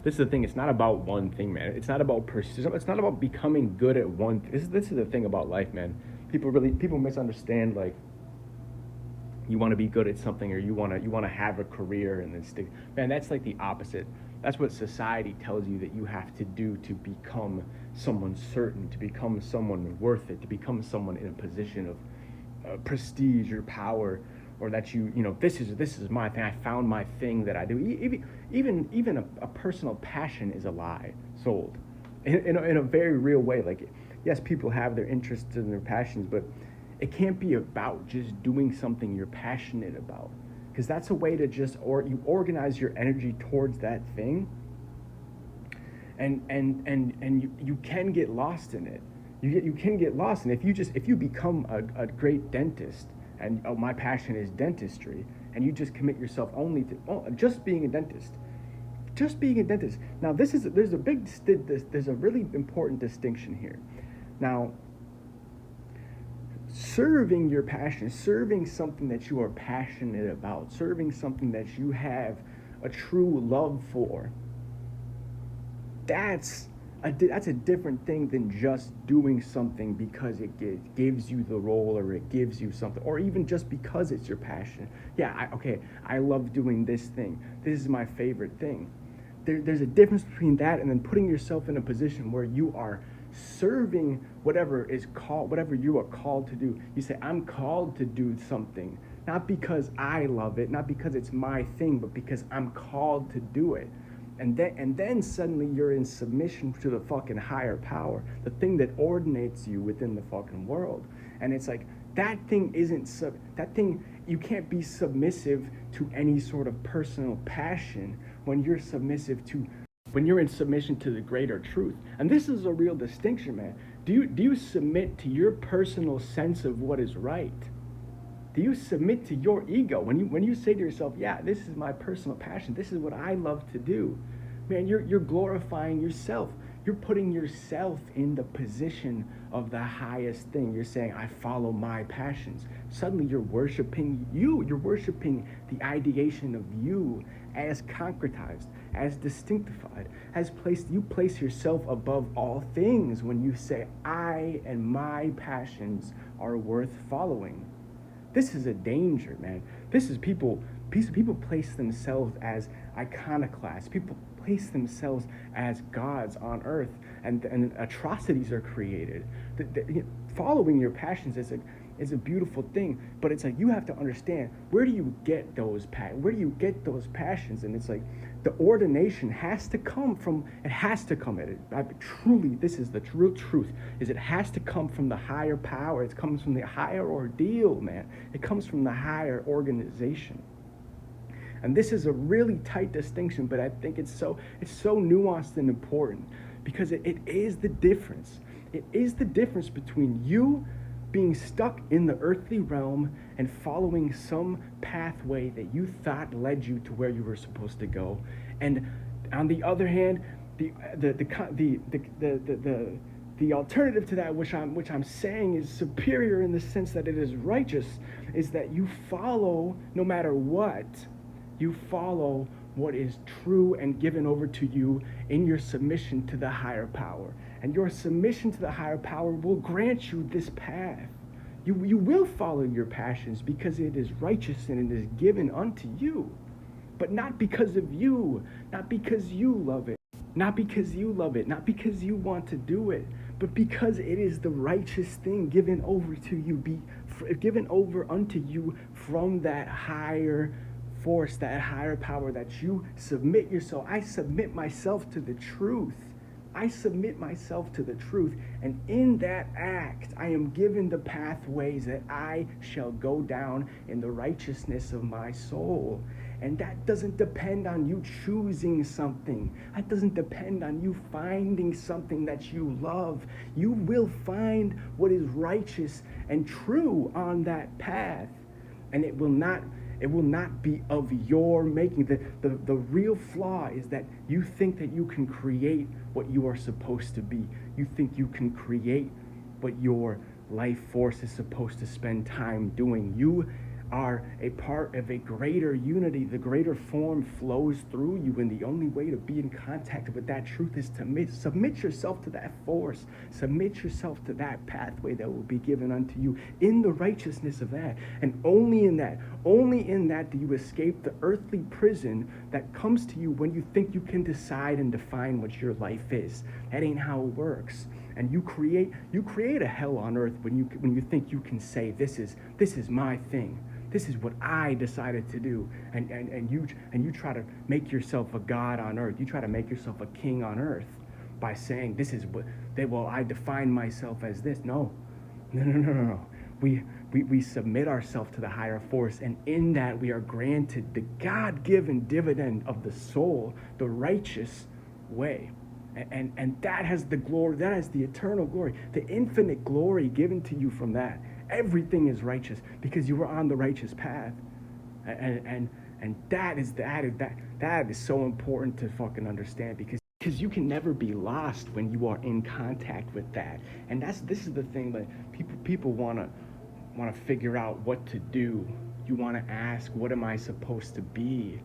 This is the thing. It's not about one thing, man. It's not about It's not about becoming good at one. This is the thing about life, man. People misunderstand, like, you want to be good at something, or you want to have a career and then stick. Man, that's like the opposite. That's what society tells you that you have to do to become someone certain, to become someone worth it, to become someone in a position of prestige or power, or that this is my thing. I found my thing that I do. Even a personal passion is a lie sold in a very real way. Like, yes, people have their interests and their passions, but it can't be about just doing something you're passionate about, because that's a way to just, or you organize your energy towards that thing, and you can get lost in it. You can get lost, and if you become a great dentist, and oh, my passion is dentistry, and you just commit yourself only to just being a dentist, now there's a really important distinction here. Now, serving your passion, serving something that you are passionate about, serving something that you have a true love for, that's a different thing than just doing something because it gives you the role, or it gives you something, or even just because it's your passion. Yeah, I love doing this thing. This is my favorite thing. There's a difference between that and then putting yourself in a position where you are serving whatever you are called to do. You say, I'm called to do something, not because I love it, not because it's my thing, but because I'm called to do it. And then suddenly you're in submission to the fucking higher power, the thing that ordinates you within the fucking world. And it's like, that thing, you can't be submissive to any sort of personal passion when you're in submission to the greater truth. And this is a real distinction, man. Do you submit to your personal sense of what is right? Do you submit to your ego when you say to yourself, yeah, this is my personal passion, this is what I love to do? Man, you're glorifying yourself. You're putting yourself in the position of the highest thing. You're saying, I follow my passions. Suddenly you're worshiping you. You're worshiping the ideation of you as concretized, as distinctified, you place yourself above all things when you say, I and my passions are worth following. This is a danger, man. People place themselves as iconoclasts. People place themselves as gods on earth, and atrocities are created. Following your passions is a beautiful thing, but it's like, you have to understand, where do you get those passions? And it's like, the ordination has to come from, truly, this is the real truth, is it has to come from the higher power. It comes from the higher ordeal, man. It comes from the higher organization. And this is a really tight distinction, but I think it's so nuanced and important, because it is the difference. It is the difference between you being stuck in the earthly realm and following some pathway that you thought led you to where you were supposed to go, and on the other hand, the alternative to that, which I'm saying is superior in the sense that it is righteous, is that you follow, no matter what, you follow what is true and given over to you in your submission to the higher power. And your submission to the higher power will grant you this path. You will follow your passions because it is righteous and it is given unto you. But not because of you, not because you love it, not because you want to do it, but because it is the righteous thing given over to you, given over unto you from that higher force, that higher power, that you submit yourself. I submit myself to the truth. And in that act, I am given the pathways that I shall go down in the righteousness of my soul. And that doesn't depend on you choosing something. That doesn't depend on you finding something that you love. You will find what is righteous and true on that path. And it will not be of your making. The real flaw is that you think that you can create what you are supposed to be. You think you can create what your life force is supposed to spend time doing. You are a part of a greater unity. The greater form flows through you, and the only way to be in contact with that truth is to submit yourself to that force. Submit yourself to that pathway that will be given unto you in the righteousness of that. And only in that do you escape the earthly prison that comes to you when you think you can decide and define what your life is. That ain't how it works. And you create a hell on earth when you think you can say, this is my thing. This is what I decided to do. And you try to make yourself a god on earth. You try to make yourself a king on earth by saying, this is what I define myself as this. No. We submit ourselves to the higher force, and in that we are granted the God-given dividend of the soul, the righteous way. And that has the glory, that has the eternal glory, the infinite glory given to you from that. Everything is righteous because you were on the righteous path. And that is so important to fucking understand, because you can never be lost when you are in contact with that. And this is the thing that people want to figure out what to do. You want to ask, what am I supposed to be?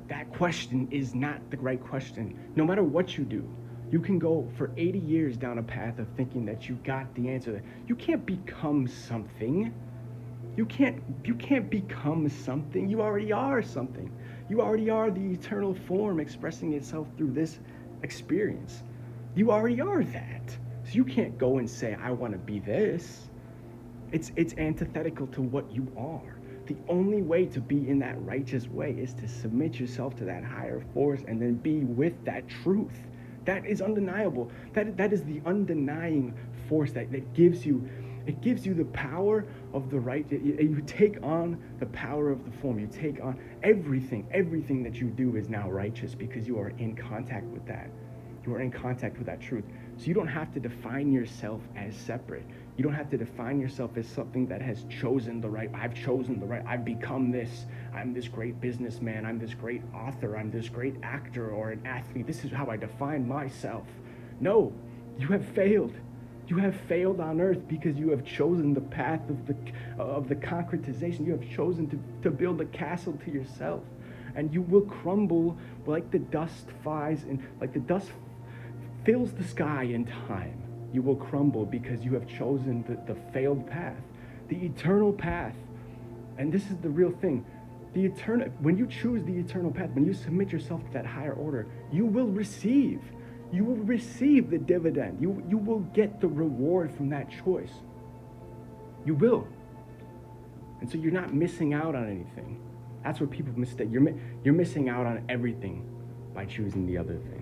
That question is not the right question. No matter what you do, you can go for 80 years down a path of thinking that you got the answer. You can't become something. You can't become something. You already are something. You already are the eternal form expressing itself through this experience. You already are that. So you can't go and say, I want to be this. It's antithetical to what you are. The only way to be in that righteous way is to submit yourself to that higher force and then be with that truth. That is undeniable. That is the undenying force that gives you, it gives you the power of the right. You take on the power of the form. You take on everything that you do is now righteous because you are in contact with that. You are in contact with that truth. So you don't have to define yourself as separate. You don't have to define yourself as something that has chosen the right. I've chosen the right. I've become this. I'm this great businessman. I'm this great author. I'm this great actor or an athlete. This is how I define myself. No, you have failed. You have failed on earth because you have chosen the path of the concretization. You have chosen to build a castle to yourself. And you will crumble like the dust flies and like the dust fills the sky in time. You will crumble because you have chosen the failed path, the eternal path. And this is the real thing. When you choose the eternal path, when you submit yourself to that higher order, you will receive the dividend. You will get the reward from that choice. You will. And so you're not missing out on anything. That's what people mistake. You're missing out on everything by choosing the other thing.